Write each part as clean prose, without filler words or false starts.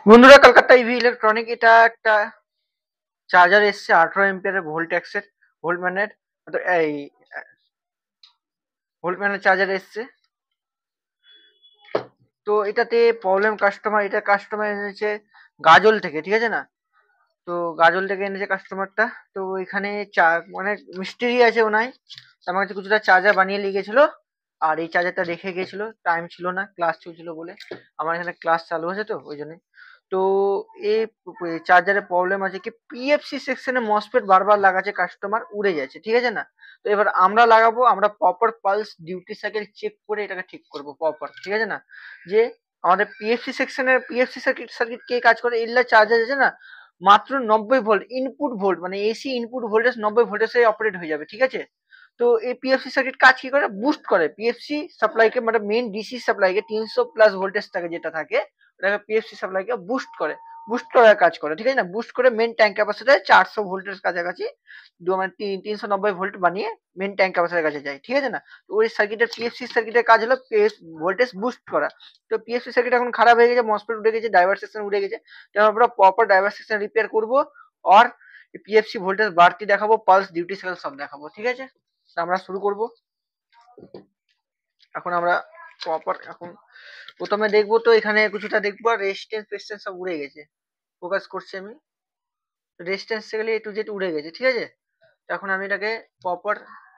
বন্ধুরা, Kolkata EV electronic এটা একটা চার্জার এসছে 18 এম্পিয়ারের ভোল্টম্যানের এই ভোল্টম্যানের চার্জার এসছে। তো এটাতে প্রবলেম কাস্টমার এনেছে গাজল থেকে, ঠিক আছে না? তো গাজল থেকে এনেছে কাস্টমারটা। তো এখানে মানে মিস্ত্রি আছে ওনাই, আমার কাছে কিছুটা চার্জার বানিয়ে নিয়ে গেছিল। আর এই চার্জারটা রেখে গেছিল, টাইম ছিল না, ক্লাস চলছিল বলে। আমার এখানে ক্লাস চালু আছে তো ওই জন্য। তো এই চার্জারের প্রবলেম আছে কি, পিএফসি সেকশনে মসফেট বারবার লাগাচ্ছে, কাস্টমার উড়ে যাচ্ছে, ঠিক আছে না? তো এবার আমরা লাগাবো, আমরা proper pulse duty cycle check করে এটাকে ঠিক করব প্রপার, ঠিক আছে না? যে আমাদের পিএফসি সার্কিট কে কাজ করে, এগুলা চার্জার আছে না, মাত্র 90 ভোল্ট ইনপুট ভোল্ট, মানে এসি ইনপুট ভোল্টেজ 90 ভোল্টেজে অপারেট হয়ে যাবে, ঠিক আছে? তো এই পিএফসি সার্কিট কাজ কি করে, বুস্ট করে পিএফসি সাপ্লাইকে, মানে মেইন ডিসি সাপ্লাইকে 300+ ভোল্টেজ থাকে যেটা থাকে, ওটাকে পিএফসি সাপ্লাইকে বুস্ট করার কাজ করে, ঠিক আছে না? বুস্ট করে মেন ট্যাঙ্ক ক্যাপাসিটি 400 ভোল্টের কাছাকাছি, মানে 390 ভোল্ট বানিয়ে মেন ট্যাঙ্ক ক্যাপাসিটির কাছে যায়, ঠিক আছে না? তো ওই সার্কিটের পিএফসি সার্কিটের কাজ হলো ভোল্টেজ বুস্ট করা। তো পিএফসি সার্কিট এখন খারাপ হয়ে গেছে, মসফেট উঠে গেছে, ড্রাইভার সেকশন উঠে গেছে। তো আমরা প্রপার ড্রাইভার সেকশন রিপেয়ার করবো, আর পিএফসি ভোল্টেজ বাড়তি দেখাবো, পালস ডিউটি সাইকেল সব দেখাবো, ঠিক আছে? আমরা শুরু করব। এখন আমরা এখন প্রথমে দেখবো, তো এখানে কিছুটা দেখবো, আর রেজিস্ট্যান্স সব উড়ে গেছে, ফোকাস করছি আমি। রেজিস্ট্যান্স গেলে A to Z উড়ে গেছে, ঠিক আছে? এখন আমি এটাকে প্রপার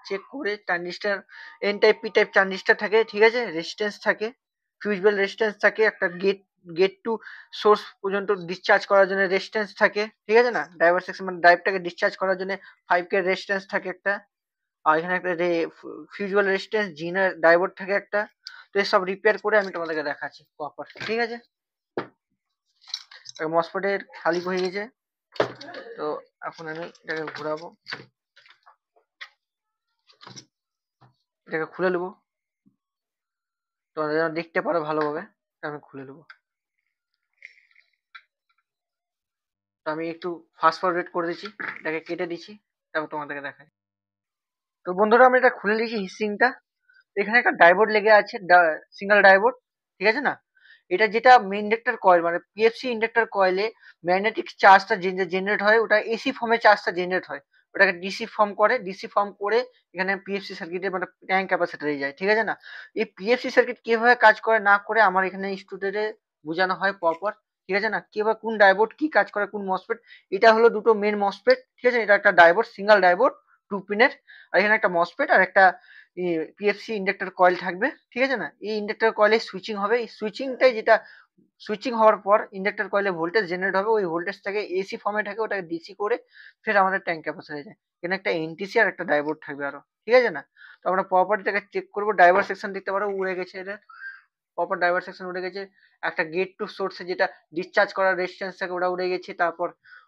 চেক করে, transistor N type P type transistor থাকে, ঠিক আছে? রেজিস্ট্যান্স থাকে, ফিউজবেল রেজিস্ট্যান্স থাকে, একটা গেট টু সোর্স পর্যন্ত ডিসচার্জ করার জন্য রেজিস্ট্যান্স থাকে, ঠিক আছে না? ড্রাইভার সেকশন মানে ড্রাইভটাকে ডিসচার্জ করার জন্য 5K রেজিস্ট্যান্স থাকে একটা। আর এখানে একটা ফিউজবেল রেজিস্ট্যান্স জিনার ডায়োড থাকে একটা। তো এসব রিপেয়ার করে আমি তোমাদেরকে দেখাচ্ছি প্রপার, ঠিক আছে? মসফেটের খালি হয়ে গেছে, তো এখন আমি এটাকে ঘোরাবো, এটাকে খুলে নেবো, তোমরা যেন দেখতে পারো ভালোভাবে। আমি খুলে নেবো, তো আমি একটু ফাস্ট ফরওয়ার্ড করে দিচ্ছি, এটাকে কেটে দিচ্ছি, তারপর তোমাদেরকে দেখাই। তো বন্ধুরা, আমি এটা খুলে দিয়েছি হিসিংটা। এখানে একটা ডায়োড লেগে আছে, সিঙ্গেল ডায়োড, ঠিক আছে না? এটা যেটা মেইন ইন্ডাক্টর কয়েল, মানে পিএফসি ইন্ডাক্টর কয়েলে ম্যাগনেটিক চার্জটা জেনারেট হয়, ওটা এসি ফর্মে চার্জটা জেনারেট হয়, ওটাকে ডিসি ফর্ম করে এখানে পিএফসি সার্কিটে মানে ট্যাঙ্ক ক্যাপাসিটরে যায়, ঠিক আছে না? এই পিএফসি সার্কিট কিভাবে কাজ করে না করে আমার এখানে স্টুডেন্টে বোঝানো হয় প্রপার, ঠিক আছে না? কিভাবে কোন ডায়োড কি কাজ করে, কোন মসফেট। এটা হলো দুটো মেন মসফেট, ঠিক আছে? এটা একটা ডায়োড, সিঙ্গেল ডায়োড, 2 পিনের। আর এখানে একটা মসফেট আর একটা পিএফসি ইন্ডাক্টর কয়েল থাকবে, ঠিক আছে না? এই ইন্ডাক্টর কয়েলে সুইচিং হবে, এই সুইচিংটাই যেটা সুইচিং হওয়ার পর ইন্ডাক্টর কয়েলে ভোল্টেজ জেনারেট হবে, ওই ভোল্টেজটাকে এসি ফর্মে থাকে, ওটাকে ডিসি করে ফের আমাদের ট্যাঙ্ক ক্যাপাসিটরে যায়। এখানে একটা এনটিসি আর একটা ডায়োড থাকবে আরো, ঠিক আছে না? তো আমরা প্রপার্টিটাকে চেক করবো, ড্রাইভার সেকশন দেখতে পারো উড়ে গেছে, এটা প্রপার ড্রাইভার সেকশন উড়ে গেছে। একটা গেট টু সোর্সে যেটা ডিসচার্জ করার রেজিস্ট্যান্স থাকে ওটা উড়ে গেছে, তারপর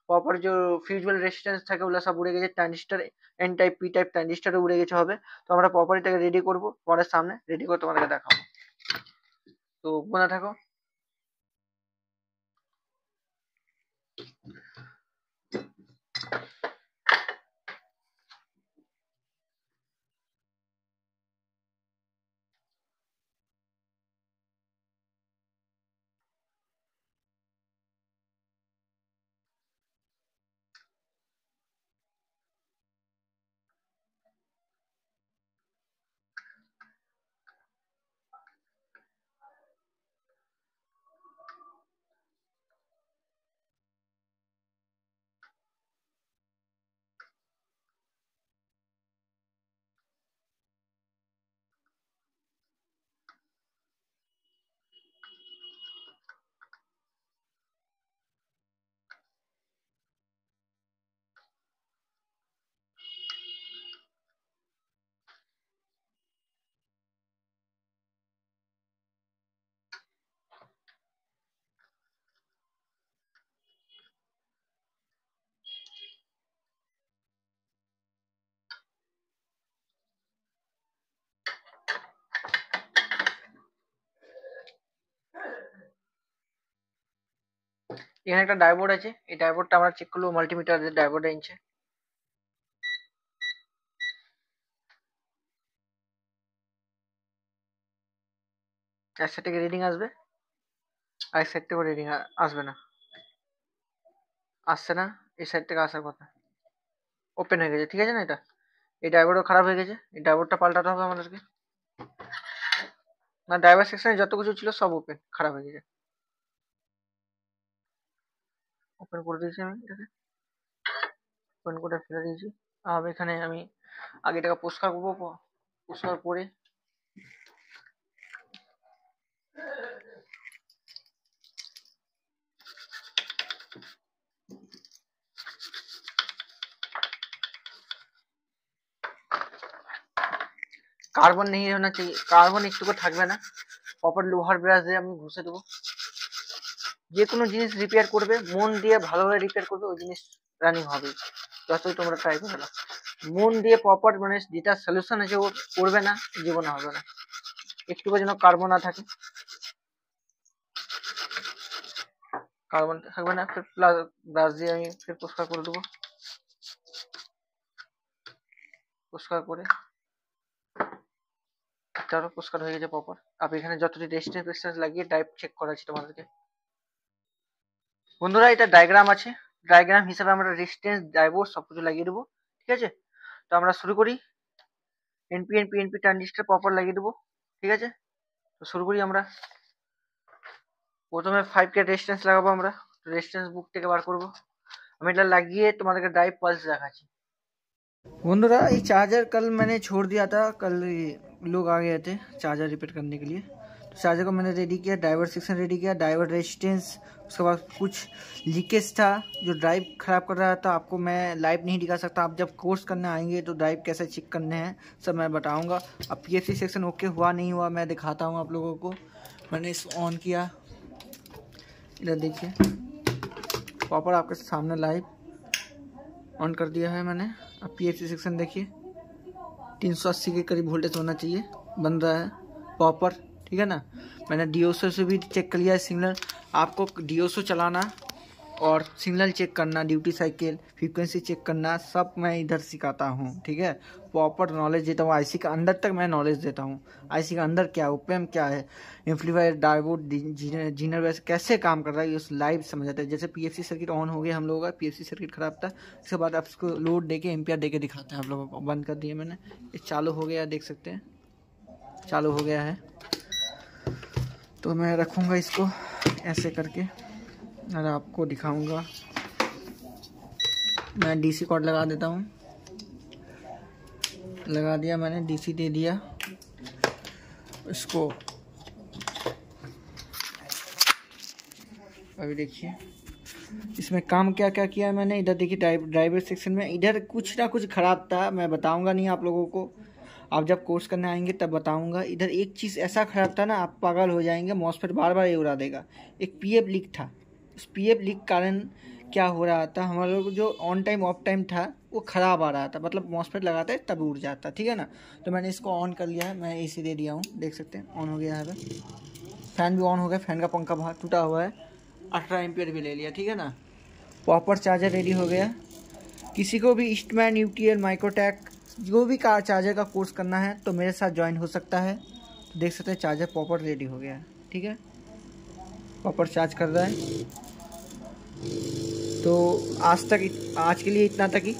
প্রপার যে ফিউজুয়াল রেজিস্ট্যান্স থাকে ওগুলো সব উড়ে গেছে, transistor N type P type ট্রানজিস্টারও উড়ে গেছে হবে। তো আমরা প্রপার্টিটাকে রেডি করবো, পরের সামনে রেডি করে তোমাদেরকে দেখাবো। তো মনে থাকো। এখানে একটা ডায়োড আছে, এই ডায়োডটা আমরা চেক করবো, মাল্টিমিটার ডায়োড এনেছে। এক সাইড থেকে রিডিং আসবে, আর এক সাইড থেকে রিডিং আসবে না, আসছে না, এই সাইড থেকে আসার কথা। ওপেন হয়ে গেছে, ঠিক আছে না? এটা এই ড্রাইভারও খারাপ হয়ে গেছে, এই ড্রাইভারটা পাল্টাতে হবে আমাদেরকে। না, ড্রাইভার সেকশনে যত কিছু ছিল সব ওপেন, খারাপ হয়ে গেছে। ওপেন করে দিয়েছি আমি এটাকে, ওপেন করে ফেলে দিয়েছি। আর এখানে আমি আগে এটাকে পরিষ্কার করবো, পরিষ্কার করে কার্বন নেই होना चाहिए, কার্বন একটুকু থাকবে না। প্রপার লোহার ব্রাশ দিয়ে আমি ঘষে দেবো। যে কোনো জিনিস রিপেয়ার করবে মন দিয়ে, ভালোভাবে রিপেয়ার করবে, ওই জিনিস রানিং হবে। যতই তোমরা ট্রাই করবে না, মন দিয়ে প্রপার মানে যেটা সলিউশন আছে ও করবে না, জীবনে হবে না। একটুকু যেন কার্বন না থাকে, কার্বন থাকবে না। ফির ব্রাশ দিয়ে আমি ফির পরিষ্কার করে দেবো। পরিষ্কার করে চলো, পরিষ্কার হয়ে গেছে প্রপার। अब এখানে যতটি রেজিস্ট্যান্স লাগিয়ে ডাইভ চেক করা আছে তোমাদেরকে। বন্ধুরা এটা ডায়াগ্রাম আছে, ডায়াগ্রাম হিসাবে আমরা রেজিস্ট্যান্স, ডায়োড সবকিছু লাগিয়ে দেবো, ঠিক আছে? তো আমরা শুরু করি। এনপিএন পিএনপি ট্রানজিস্টর প্রপার লাগিয়ে দেবো, ঠিক আছে? তো শুরু করি আমরা। প্রথমে 5K রেজিস্ট্যান্স লাগাবো আমরা। রেজিস্ট্যান্স বুক থেকে বার করবো। আমি এটা লাগিয়ে তোমাদেরকে ডাইভ পালস দেখাচ্ছি। बंधुरा ये चार्जर कल मैंने छोड़ दिया था, कल लोग आ गए थे चार्जर रिपेयर करने के लिए। तो चार्जर को मैंने रेडी किया, ड्राइवर सेक्शन रेडी किया, ड्राइवर रेजिस्टेंस, उसके बाद कुछ लीकेज था जो ड्राइव खराब कर रहा था। आपको मैं लाइव नहीं दिखा सकता, आप जब कोर्स करने आएंगे तो ड्राइव कैसे चेक करने हैं सब मैं बताऊंगा। अब पीएफसी सेक्शन ओके हुआ नहीं हुआ मैं दिखाता हूँ आप लोगों को। मैंने इसको ऑन किया, इधर देखिए प्रॉपर आपके सामने लाइव ऑन कर दिया है मैंने। अब पीएफसी सेक्शन देखिए 380 के करीब वोल्टेज होना चाहिए, बन रहा है प्रॉपर, ठीक है ना? मैंने डीओसो से भी चेक कर लिया है सिग्नल। आपको डीओसो चलाना और सिग्नल चेक करना, ड्यूटी साइकिल, फ्रीक्वेंसी चेक करना, सब मैं इधर सिखाता हूँ, ठीक है? प्रॉपर नॉलेज देता हूँ, आईसी का अंदर तक मैं नॉलेज देता हूँ। आईसी का अंदर क्या है, ओपैम क्या है, एम्पलीफायर, डायोड, जीनर वैसे कैसे काम कर रहा है, ये लाइव समझ आता है। जैसे पीएफसी सर्किट ऑन हो गया हम लोगों का, पीएफसी सर्किट खराब था, इसके बाद आप इसको लोड देके एम्पियर देके दिखाते हैं आप लोगों को। बंद कर दिया मैंने, ये चालू हो गया, देख सकते हैं चालू हो गया है। तो मैं रखूँगा इसको ऐसे करके और आपको दिखाऊंगा। मैं डीसी कॉर्ड लगा देता हूँ, लगा दिया मैंने, डीसी दे दिया इसको। अभी देखिए इसमें काम क्या क्या किया मैंने। इधर देखिए ड्राइवर सेक्शन में इधर कुछ ना कुछ खराब था, मैं बताऊंगा नहीं आप लोगों को, आप जब कोर्स करने आएंगे तब बताऊंगा। इधर एक चीज़ ऐसा खराब था ना, आप पागल हो जाएंगे, मॉसफेट बार बार ये उड़ा देगा। एक पीएफ लीक था, उस पीएफ लीक कारण क्या हो रहा था, हमारे लोग जो ऑन टाइम ऑफ टाइम था वो ख़राब आ रहा था, मतलब मॉसफेट लगाता है तब उड़ जाता, ठीक है ना? तो मैंने इसको ऑन कर लिया है, मैं एसी दे दिया हूँ, देख सकते हैं ऑन हो गया है। फैन भी ऑन हो गया, फैन का पंखा बाहर टूटा हुआ है, 18 एम्पियर भी ले लिया, ठीक है ना? प्रॉपर चार्जर रेडी हो गया। किसी को भी ईस्टमैन, यूटीएल, माइक्रोटेक जो भी कार चार्जर का कोर्स करना है तो मेरे साथ ज्वाइन हो सकता है। तो देख सकते हैं चार्जर प्रॉपर रेडी हो गया है, ठीक है? प्रॉपर चार्ज कर रहा है। तो आज के लिए इतना तक ही।